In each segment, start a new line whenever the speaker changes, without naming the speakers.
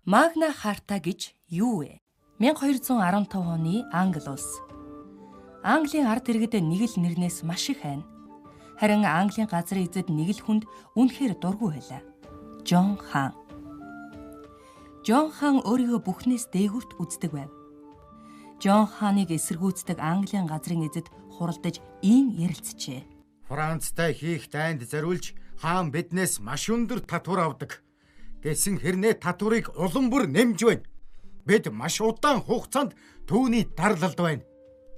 Магна Харта гэж юу вэ? 1215 оны Англи улс. Английн ард иргэд нэг л нэрнээс маш их хайна. Харин Английн газрын эзэд нэг л хүнд үнэхээр дургүй байлаа. Жон хаан. Жон хаан өөрийгөө бүхнээс дээгүүрт үздэг байв. Жон хааныг эсэргүүцдэг Английн газрын эзэд хуралдаж ийм ярилцжээ.
Францтай хийх дайнд зориулж хаан биднээс маш өндөр татвар авдаг. Гэсэн хэрнээ татварыг улам бүр нэмж байна. Бид маш удаан хугацаанд түүний дарлалд байна.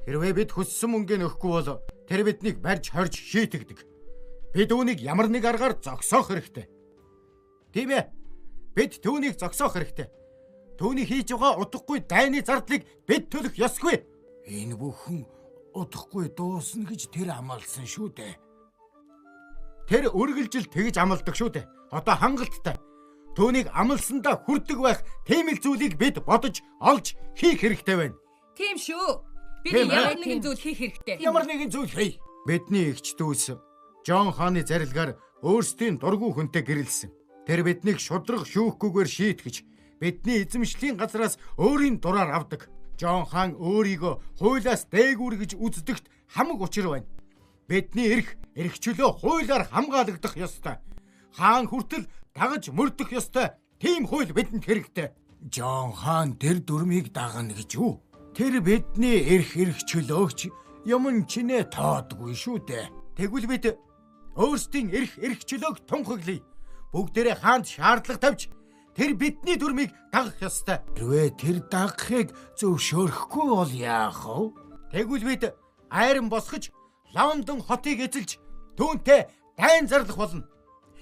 Хэрвээ бид хүссэн мөнгөний өгөхгүй бол тэр биднийг барьж хорж шийтгдэг. Бид үүнийг ямар нэг аргаар зогсоох хэрэгтэй. Тийм ээ. Бид түүнийг зогсоох хэрэгтэй. Түүний хийж байгаа удахгүй дайны зардлыг бид төлөх ёсгүй.
Энэ бүхэн удахгүй дуусна гэж тэр амласан шүү дээ.
Тэр үргэлжил тэгж амладаг шүү дээ. Одоо хангалттай. Түүнийг амлсандаа хүрдэг байх тийм л зүйлийг бид бодож олж хийх хэрэгтэй байна.
Тийм шүү. Бид ямар нэгэн зүйл хийх хэрэгтэй.
Ямар нэгэн зүйл хий.
Бидний эгч дүүс Жон хааны зарилгаар өөрсдийн дургүй хүнтэй гэрэлсэн. Тэр биднийг шудраг шүүхгүйгээр шийтгэж бидний эзэмшлийн газраас өөрийн дураар авдаг. Жон хаан өөрийгөө хуулиас дээгүүр гэж үздэгт хамаг учир байна. Бидний эрх чөлөө хуулиар хамгаалагдах ёстой. Хаан хүртэл дагаж мөрдөх ёстой. Тийм хууль бидэнд хэрэгтэй.
Жон хаан тэр дүрмийг дагна гэж юу?
Тэр бидний эрх чөлөөгч юм чинээ тоодгүй шүү дээ. Тэгвэл бид өөрсдийн эрх чөлөөг тунхаглая. Бүгдээрээ хаанд шаардлага тавьж тэр бидний дүрмийг дагах ёстой.
Хэрвээ тэр дагахыг зөвшөөрөхгүй бол яах вэ?
Тэгвэл бид айран босгож Лондон хотыг эзэлж түүнтэй дайн зарлах болно.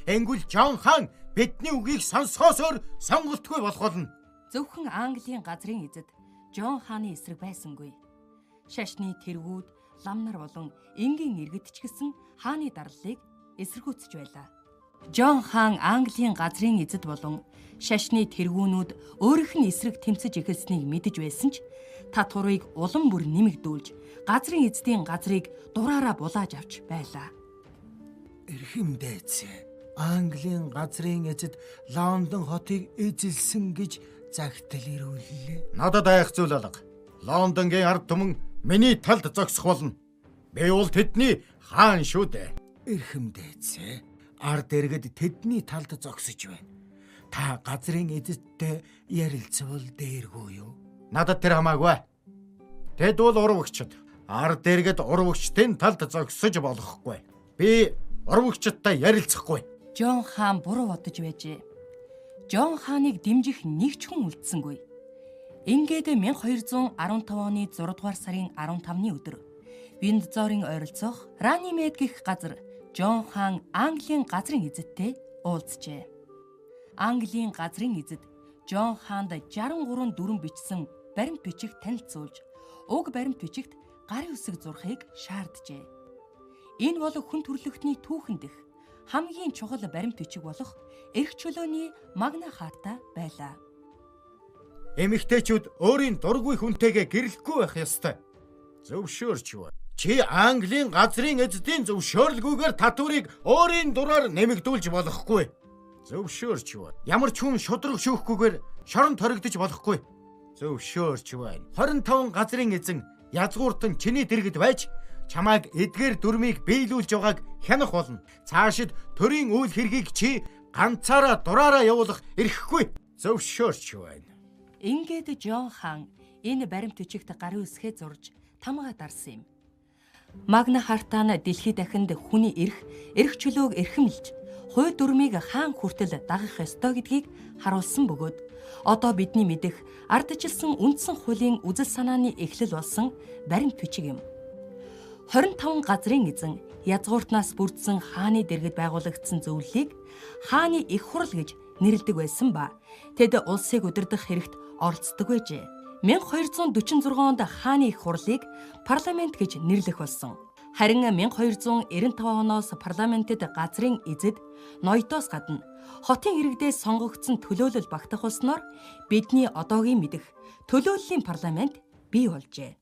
Энгүүл Жон хаан бидний үгийг сонсохоосоор сонголтгүй болох болно.
Зөвхөн Английн газрын эзэд Жон хааны эсрэг байсангүй. Шашны тэргүүд, лам нар болон энгийн иргэд ч гэсэн хааны дарлалыг эсэргүүцэж байлаа. Жон хаан Английн газрын эзэд болон шашны тэргүүнүүд өөрийнх нь эсрэг тэмцэж эхэлснийг мэдэж байсан ч татварыг улам бүр нэмэгдүүлж газрын эзэдийн газрыг дураараа булааж авч байлаа.
Эрхэмдээцээ. Английн газрын эзэд Лондон хотыг эзэлсэн гэж загтал ирүүллээ.
Надад айх зүйл алга. Лондонгийн ард түмэн миний талд зогсох болно. Би бол тэдний хаан шүү дээ.
Эрхэмдээцээ. Ард иргэд тэдний талд зогсож байна. Та газрын эзэдтэй ярилцвал дээргүй юу?
Надад тэр хамаагүй. Тэд бол урвагчд. Ард иргэд урвагчдын талд зогсож болохгүй. Би урвагчдтай ярилцахгүй.
Жон хаан буруу бодож байжээ. Жон хааныг дэмжих нэг ч хүн үлдсэнгүй. Ингээд 1215 оны 6 дугаар сарын 15-ны өдөр Виндзорын ойролцоох Ранимед гэх газар Жон хаан Английн газрын эзэдтэй уулзжээ. Английн газрын эзэд Жон хаанд 63 дүрэн бичсэн баримт бичиг танилцуулж, уг баримт бичигт гарын үсэг зурхыг шаарджээ. Энэ бол хүн төрлөختний түүхэн дэх хамгийн чухал баримт бичиг болох эрх чөлөөний Магна Харта байлаа.
Эмэгтэйчүүд өөрийн дургүй хүнтэйгээ гэрлэхгүй байх ёстой. Зөвшөөрч юу? Чи Английн газрын эзэдийн зөвшөөрлгүйгээр татварыг өөрийн дураар нэмэгдүүлж болохгүй. Зөвшөөрч юу? Ямар ч хүн шудраг шүүхгүйгээр шоронд хоригдож болохгүй. Зөвшөөрч байна. 25 газрын эзэн язгууртан чиний дэргэд байж чамайг эдгээр дүрмийг биелүүлж байгааг хянах болно. Цаашид төрийн үйл хэргийг чи ганцаараа дураараа явуулах эрхгүй. Зөвшөөрч байна.
Ингээд Жон хаан энэ баримт бичигт гарын үсгээ зурж тамга дарсан юм. Магна Хартаа дэлхийд дахинд хүний эрх чөлөөг эрхэмлж, хууль дүрмийг хаан хүртэл дагах ёстой гэдгийг харуулсан бөгөөд одоо бидний мэдэх ардчилсан үндсэн хуулийн үзэл санааны эхлэл болсон баримт бичиг юм. 25 газрын эзэн язгууртнаас бүрдсэн хааны дэргэд байгуулагдсан зөвлөлийг хааны их хурал гэж нэрлэдэг байсан ба тэд улсыг удирдах хэрэгт оролцдог байжээ. 1246 онд хааны их хурлыг парламент гэж нэрлэх болсон. Харин 1295 оноос парламентэд газрын эзэд ноёдоос гадна хотын иргэдээс сонгогдсон төлөөлөл багтах болсноор бидний одоогийн мэдэх төлөөллийн парламент бий болжээ.